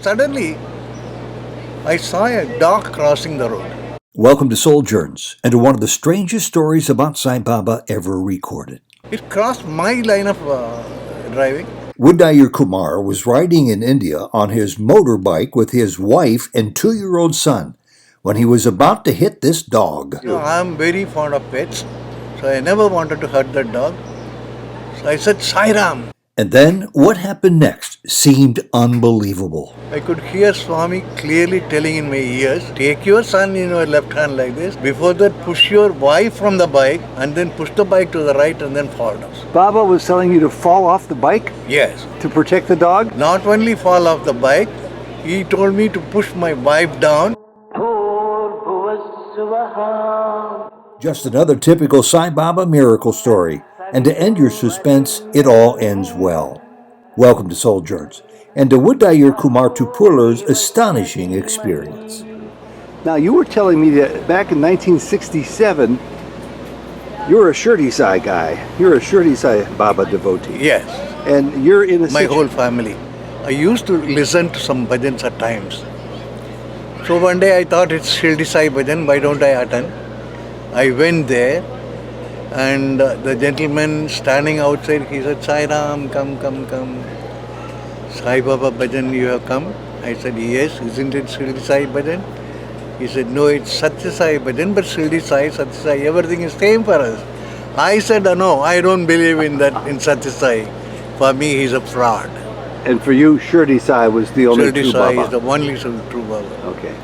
suddenly I saw a dog crossing the road. Welcome to Souljourns, and to one of the strangest stories about Sai Baba ever recorded. It crossed my line of driving. Udayakumar was riding in India on his motorbike with his wife and 2-year-old son when he was about to hit this dog. I'm very fond of pets, so I never wanted to hurt that dog. So I said, Sai Ram. And then what happened next seemed unbelievable. I could hear Swami clearly telling in my ears, take your son in your left hand like this. Before that, push your wife from the bike and then push the bike to the right and then fall down. Baba was telling you to fall off the bike? Yes. To protect the dog? Not only fall off the bike, he told me to push my wife down. Just another typical Sai Baba miracle story. And to end your suspense, it all ends well. Welcome to Souljourns, and to Udayakumar Tupulur's astonishing experience. Now, you were telling me that back in 1967, you were a Shirdi Sai guy. You're a Shirdi Sai Baba devotee. Yes. And you're in a my whole family. I used to listen to some bhajans at times. So one day I thought it's Shirdi Sai bhajan, why don't I attend? I went there. And the gentleman standing outside, he said, Sai Ram, come. Sai Baba bhajan, you have come? I said, yes. Isn't it Shirdi Sai bhajan? He said, no, it's Satya Sai bhajan, but Shirdi Sai, Satya Sai, everything is same for us. I said, no, I don't believe in that, in Satya Sai. For me, he's a fraud. And for you, Shirdi Sai was the only true Baba? Shirdi Sai is the only true Baba. Okay.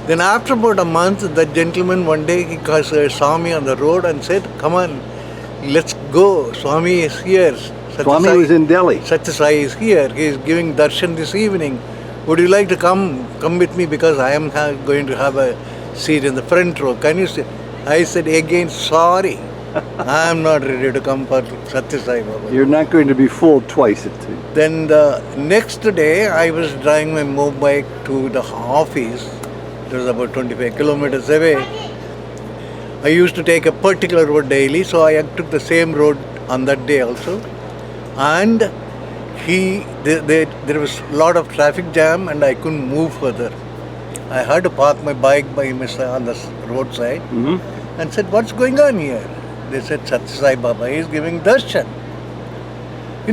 Then after about a month, that gentleman one day he saw me on the road and said, come on, let's go. Swami is here. Swami was in Delhi. Satya Sai is here. He is giving darshan this evening. Would you like to come with me because I am going to have a seat in the front row. Can you see? I said again, sorry. I am not ready to come for Satya Sai Baba. You're not going to be fooled twice. Then the next day, I was driving my motorbike to the office. It was about 25 kilometers away. I used to take a particular road daily, so I took the same road on that day also. And there was a lot of traffic jam and I couldn't move further. I had to park my bike on the roadside and said, what's going on here? They said, Satya Sai Baba is giving darshan.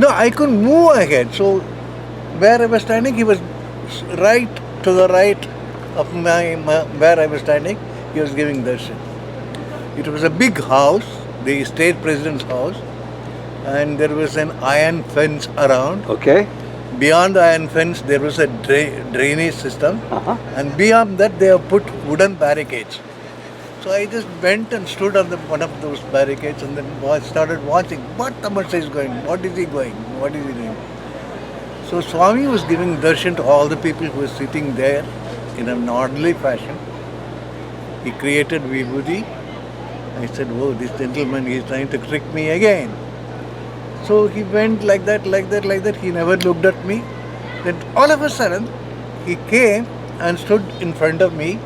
I couldn't move ahead. So where I was standing, he was right to the right of where I was standing, he was giving darshan. It was a big house, the state president's house, and there was an iron fence around. Okay. Beyond the iron fence, there was a drainage system, and beyond that, they have put wooden barricades. So I just went and stood on one of those barricades and then started watching what Tamasha is going, what is he going, what is he doing. So Swami was giving darshan to all the people who were sitting there in an orderly fashion. He created vibhuti. I said, oh, this gentleman is trying to trick me again. So he went like that. He never looked at me. Then all of a sudden, he came and stood in front of me.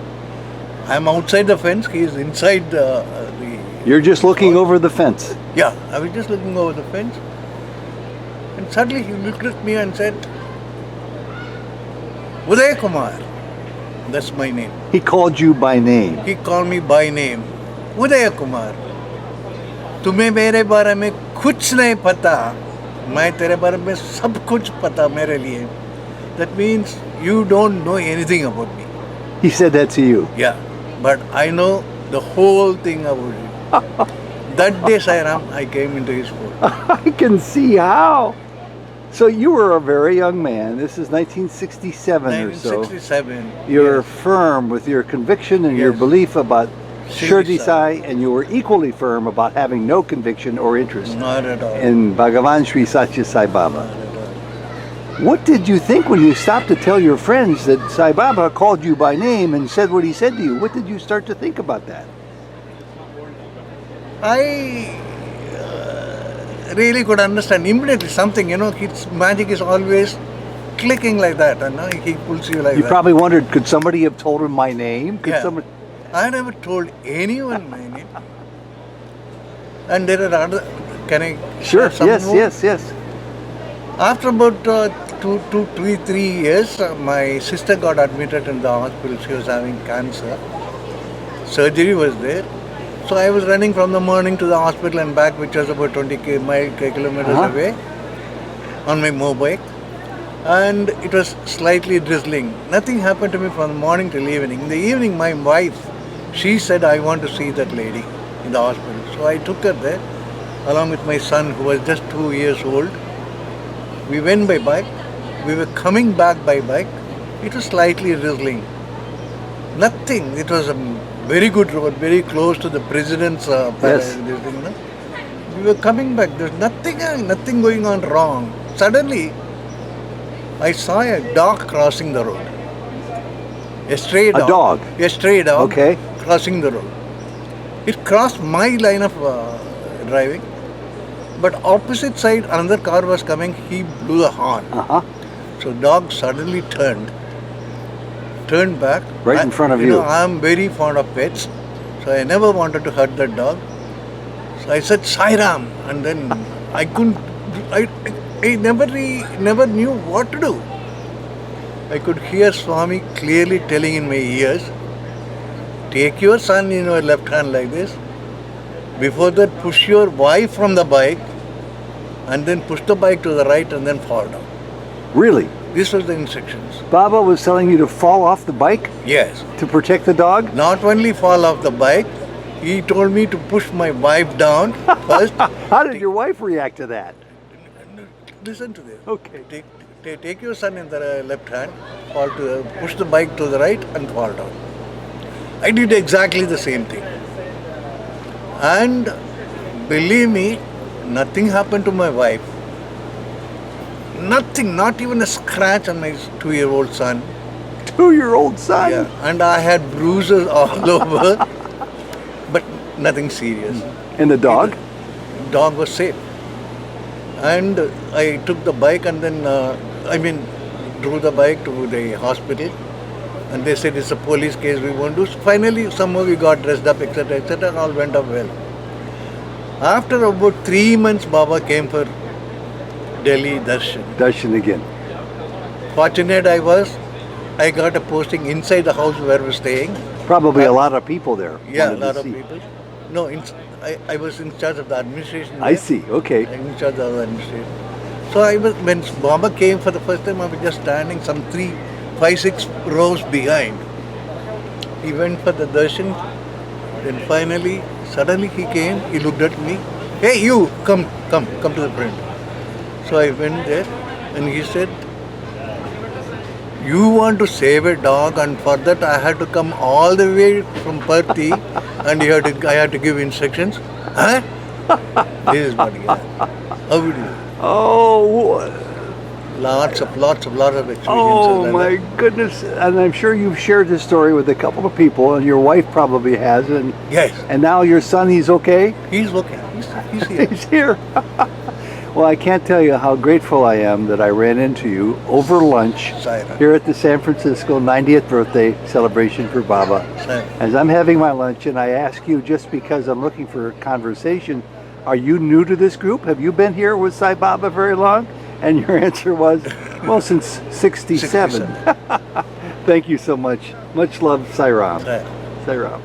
I'm outside the fence. He is inside the You're just looking over the fence? Yeah, I was just looking over the fence. And suddenly he looked at me and said, Udayakumar. That's my name. He called you by name? He called me by name. Udayakumar. तुम्हें मेरे बारे में कुछ नहीं पता, मैं तेरे बारे में सब कुछ पता मेरे लिए. That means you don't know anything about me. He said that to you? Yeah, but I know the whole thing about you. That day, Sai Ram, I came into his fold. I can see how. So you were a very young man. This is 1967 or so. 1967. You're firm with your conviction and your belief about Shirdi Sai, and you were equally firm about having no conviction or interest Not at all. in Bhagavan Sri Satya Sai Baba. Not at all. What did you think when you stopped to tell your friends that Sai Baba called you by name and said what he said to you? What did you start to think about that? I really could understand immediately something, his magic is always clicking like that, and he pulls you like that. You probably wondered, could somebody have told him my name? Could somebody? I never told anyone my name. And there are other, can I? Sure, yes, more? yes. After about 3 years, my sister got admitted in the hospital. She was having cancer. Surgery was there. So I was running from the morning to the hospital and back, which was about 20 kilometers away, on my motorbike. And it was slightly drizzling. Nothing happened to me from the morning till evening. In the evening, my wife, she said, I want to see that lady in the hospital. So I took her there, along with my son, who was just 2 years old. We went by bike. We were coming back by bike. It was slightly drizzling. Nothing. It was a very good road, very close to the president's palace. We were coming back. There's nothing going on wrong. Suddenly, I saw a dog crossing the road. A stray dog. A dog? A stray dog. Okay. Crossing the road. It crossed my line of driving, but opposite side another car was coming. He blew the horn. So dog suddenly turned back. Right in front of you. I am very fond of pets, so I never wanted to hurt that dog. So I said, Sai Ram, and then I couldn't. I never knew what to do. I could hear Swami clearly telling in my ears, take your son in your left hand like this. Before that, push your wife from the bike and then push the bike to the right and then fall down. Really? This was the instructions. Baba was telling you to fall off the bike Yes. to protect the dog? Not only fall off the bike, he told me to push my wife down first. How did your wife react to that? Listen to this. Okay. Take your son in the left hand, push the bike to the right and fall down. I did exactly the same thing. And believe me, nothing happened to my wife. Nothing, not even a scratch on my 2-year-old son. 2-year-old son? Yeah, and I had bruises all over, but nothing serious. And the dog? Dog was safe. And I took the bike and then, drove the bike to the hospital. And they said it's a police case, we won't do. Finally, somehow we got dressed up, etc., all went up well. After about 3 months, Baba came for Delhi Darshan. Darshan again. Fortunate I got a posting inside the house where we were staying. Probably a lot of people there. Yeah, a wanted to lot of see. people. No, I was in charge of the administration. I see, okay. In charge of the administration. So when Baba came for the first time, I was just standing some 5-6 rows behind. He went for the darshan. Then finally, suddenly he came, he looked at me. Hey, you, come to the front. So I went there and he said, you want to save a dog, and for that I had to come all the way from Perthi and I had to give instructions. Huh? This is what he had. How would you? Oh, Lots of experiences. oh my goodness. And I'm sure you've shared this story with a couple of people, and your wife probably has. And Yes, and now your son, he's okay? he's okay. He's here. He's here. Well, I can't tell you how grateful I am that I ran into you over lunch Saira. here at the San Francisco 90th birthday celebration for Baba. Saira. As I'm having my lunch, and I ask you just because I'm looking for a conversation, are you new to this group? Have you been here with Sai Baba very long? And your answer was, well, since 67. Thank you so much. Much love, Sai Ram. Saira. Sai Ram.